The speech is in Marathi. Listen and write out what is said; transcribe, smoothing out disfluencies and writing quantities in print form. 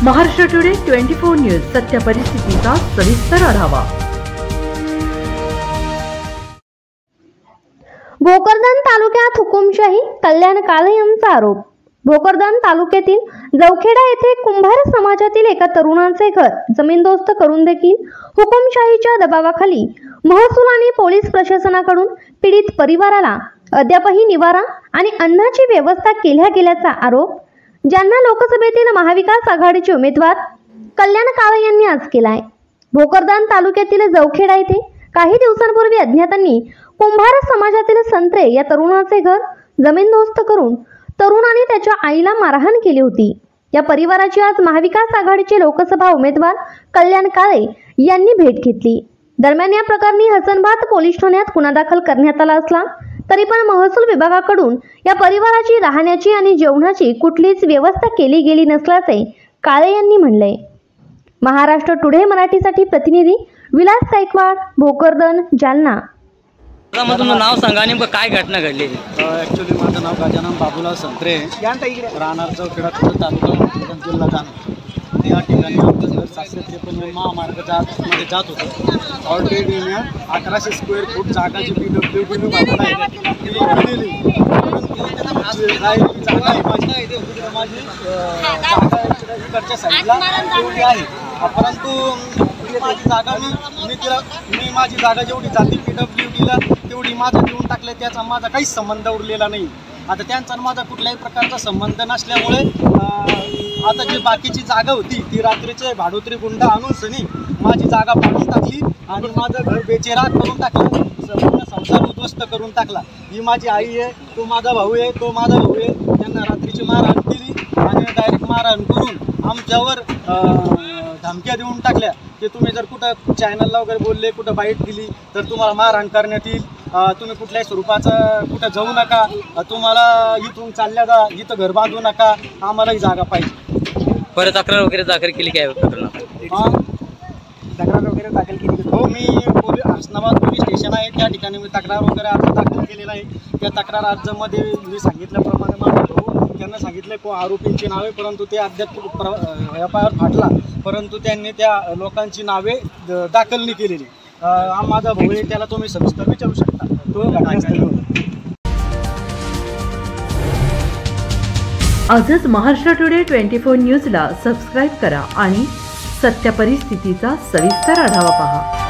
महाराष्ट्र टुडे 24 न्यूज सत्य परिस्थितीचा सविस्तर आढावा। भोकरदन तालुक्यात हुकुमशाही, कल्याण काळे यांचा आरोप। भोकरदन तालुक्यातील जवखेडा येथे कुंभार समाजातील एका तरुणाचे घर जमीनदोस्त करून देखील हुकुमशाहीच्या दबावाखाली महसूल आणि पोलीस प्रशासनाकडून पीडित परिवाराला अद्यापही निवारा आणि अन्नाची व्यवस्था केल्या गेल्याचा आरोप ज्यांना लोकसभेतील महाविकास आघाडीचे उमेदवार कल्याण काळे यांनी आज केलाय। भोकरदन तालुक्यातील जवखेडा येथे काही दिवसांपूर्वी अज्ञातांनी कुंभार समाजातील संत्रे या तरुणाचे घर जमीनदोस्त करून तरुणाने त्याच्या आईला मारहाण केली होती। या परिवाराची आज महाविकास आघाडीचे लोकसभा उमेदवार कल्याण काळे यांनी भेट घेतली। दरम्यान या प्रकरणी हसनबाद पोलीस ठाण्यात गुन्हा दाखल करण्यात आला असला तरी पण महसूल विभागाकडून या परिवाराची राहण्याची आणि जेवणाची कुठलीच व्यवस्था केली गेली नसल्याचे काळे यांनी म्हणले। महाराष्ट्र टुडे मराठीसाठी प्रतिनिधी विलास गायकवाड, भोकरदन, जालना। तुमचं नाव सांगा आणि काय घटना घडली? ॲक्च्युली माझं नाव गजानन बाबूलाल संत्रे, राहणार जवखेडा तालुका जिल्हा जालना। या ठिकाणी आमचं घर 753 महामार्गामध्ये जात होतं। ऑलरेडी मी 1100 स्क्वेअर फूट जागा जी PWD माझी इकडच्या साईडला तेवढी आहे, परंतु माझी जागा मी माझी जागा जेवढी जाते PWDला तेवढी माझं देऊन टाकले, त्याचा माझा काहीच संबंध उरलेला नाही। आता त्यांचा माझा कुठल्याही प्रकारचा संबंध नसल्यामुळे आता जी बाकीची जागा होती ती रात्रीचे भाडोत्री गुंड आणून सनी माझी जागा पाडून टाकली आणि माझं घर बेचेरात करून टाकलं, संपूर्ण संसार उद्ध्वस्त करून टाकला। ही माझी आई आहे, तो माझा भाऊ आहे, तो माझा भाऊ आहे। त्यांना रात्रीची मारहाण केली आणि डायरेक्ट मारहाण करून आमच्यावर धमक्या देऊन टाकल्या की तुम्ही जर कुठं चॅनलला वगैरे बोलले, कुठं बाईट दिली तर तुम्हाला मारहाण करण्यात येईल, तुम्ही कुठल्याही स्वरूपाचं कुठं जाऊ नका, तुम्हाला इथून चालल्या जा, इथं घर बांधू नका, आम्हाला ही जागा पाहिजे। परत तक्रार वगैरे दाखल केली काय प्रकरणात? तक्रार वगैरे दाखल केली हो, मी हसनाबाद पोलीस स्टेशन आहे त्या ठिकाणी मी तक्रार वगैरे अर्ज दाखल केलेला आहे। त्या तक्रार अर्जामध्ये मी सांगितल्याप्रमाणे माझा भाऊ त्यांना सांगितलं को आरोपींची नावे, परंतु ते अद्याप FIR फाटला, परंतु त्यांनी त्या लोकांची नावे दाखल नाही केलेली। माझा भाऊ आहे, त्याला तुम्ही सविस्तर विचारू शकता, तो घटनास्थळी होता। आजच महाराष्ट्र टुडे 24 न्यूजला सबस्क्राईब करा आणि सत्य परिस्थितीचा सविस्तर आढावा पहा।